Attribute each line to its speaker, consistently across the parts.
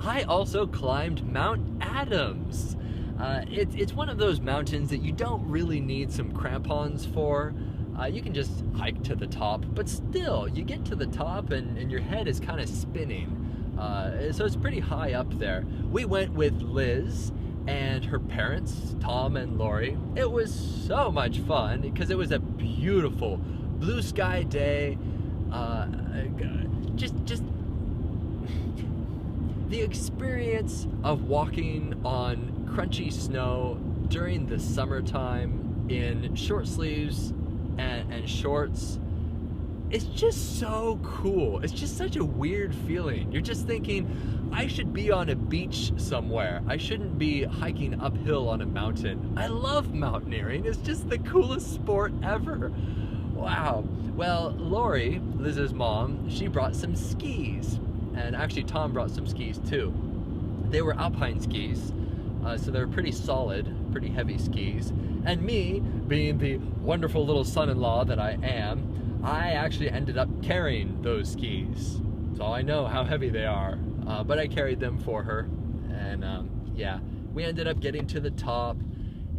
Speaker 1: I also climbed Mount Adams. It's one of those mountains that you don't really need some crampons for. You can just hike to the top, but still, you get to the top and your head is kind of spinning. So it's pretty high up there. We went with Liz and her parents, Tom and Lori. It was so much fun because it was a beautiful blue sky day. Just the experience of walking on crunchy snow during the summertime in short sleeves and shorts. It's just so cool. It's just such a weird feeling. You're just thinking, I should be on a beach somewhere. I shouldn't be hiking uphill on a mountain. I love mountaineering. It's just the coolest sport ever. Wow. Well, Lori, Liz's mom, she brought some skis. And actually Tom brought some skis too. They were alpine skis, so they were pretty solid, pretty heavy skis. And me, being the wonderful little son-in-law that I am, I actually ended up carrying those skis. So I know how heavy they are, but I carried them for her. And yeah, we ended up getting to the top,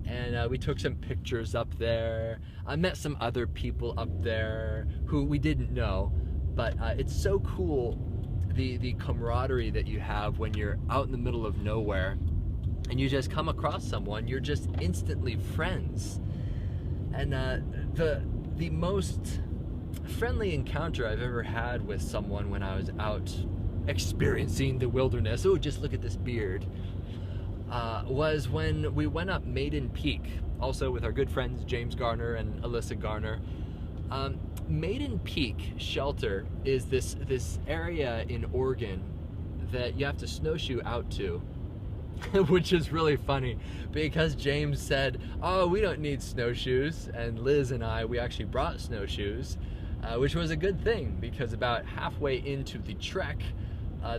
Speaker 1: and we took some pictures up there. I met some other people up there who we didn't know, but it's so cool, the camaraderie that you have when you're out in the middle of nowhere and you just come across someone, you're just instantly friends. And the most friendly encounter I've ever had with someone when I was out experiencing the wilderness, oh, just look at this beard, was when we went up Maiden Peak, also with our good friends James Garner and Alyssa Garner. Maiden Peak Shelter is this area in Oregon that you have to snowshoe out to, which is really funny because James said, oh, we don't need snowshoes, and Liz and we actually brought snowshoes, which was a good thing because about halfway into the trek,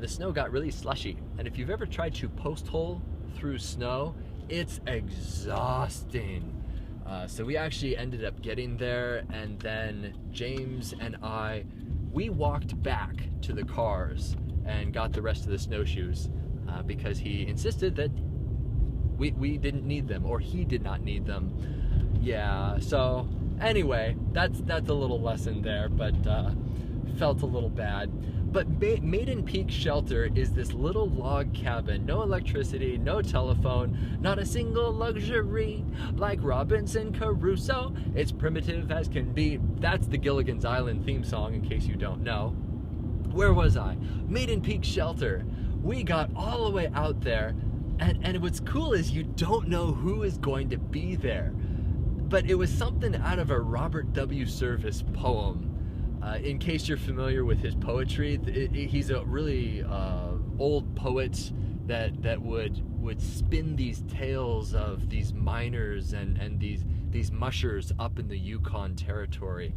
Speaker 1: the snow got really slushy, and if you've ever tried to post hole through snow, it's exhausting. So we actually ended up getting there, and then James and we walked back to the cars and got the rest of the snowshoes because he insisted that we didn't need them, or he did not need them. Yeah, so anyway, that's a little lesson there, but felt a little bad. But Maiden Peak Shelter is this little log cabin, no electricity, no telephone, not a single luxury, like Robinson Crusoe. It's primitive as can be. That's the Gilligan's Island theme song, in case you don't know. Where was I? Maiden Peak Shelter. We got all the way out there, and what's cool is you don't know who is going to be there. But it was something out of a Robert W. Service poem. In case you're familiar with his poetry, he's a really old poet that would spin these tales of these miners and these mushers up in the Yukon territory.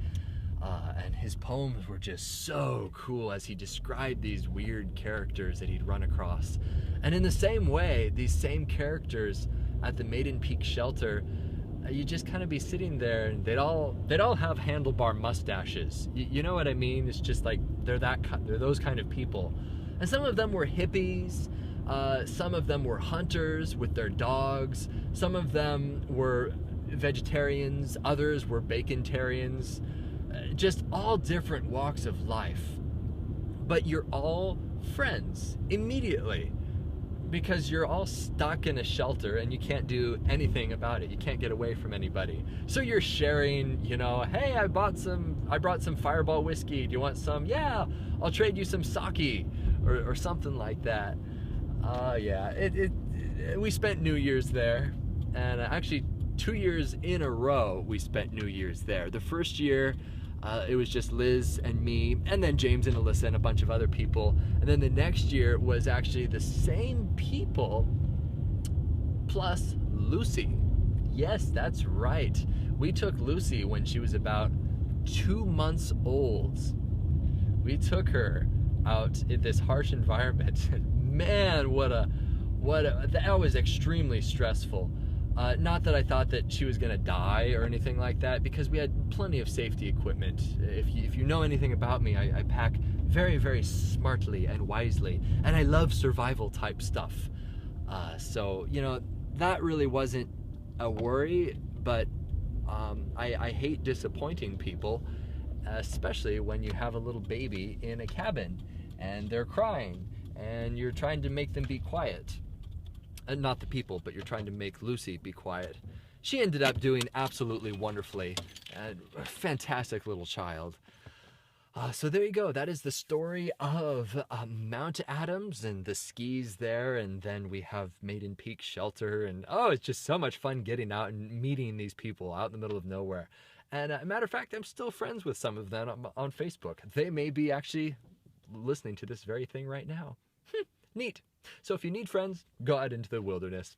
Speaker 1: And his poems were just so cool as he described these weird characters that he'd run across. And in the same way, these same characters at the Maiden Peak Shelter, you just kind of be sitting there, and they'd all have handlebar mustaches. You know what I mean? It's just like they're those kind of people. And some of them were hippies. Some of them were hunters with their dogs. Some of them were vegetarians. Others were bacon-tarians. Just all different walks of life. But you're all friends immediately, because you're all stuck in a shelter and you can't do anything about it. You can't get away from anybody. So you're sharing, you know, hey, I brought some Fireball whiskey. Do you want some? Yeah, I'll trade you some sake or something like that. Yeah, we spent New Year's there, and actually 2 years in a row we spent New Year's there. The first year, it was just Liz and me, and then James and Alyssa and a bunch of other people. And then the next year was actually the same people plus Lucy. Yes, that's right. We took Lucy when she was about 2 months old. We took her out in this harsh environment. Man, that was extremely stressful. Not that I thought that she was gonna die or anything like that, because we had plenty of safety equipment. If you know anything about me, I pack very, very smartly and wisely. And I love survival type stuff. So, you know, that really wasn't a worry, but I hate disappointing people, especially when you have a little baby in a cabin and they're crying and you're trying to make them be quiet. Not the people, but you're trying to make Lucy be quiet. She ended up doing absolutely wonderfully. A fantastic little child. So there you go. That is the story of Mount Adams and the skis there, and then we have Maiden Peak Shelter, and oh, it's just so much fun getting out and meeting these people out in the middle of nowhere. And matter of fact, I'm still friends with some of them on Facebook. They may be actually listening to this very thing right now. Neat. So if you need friends, go out into the wilderness.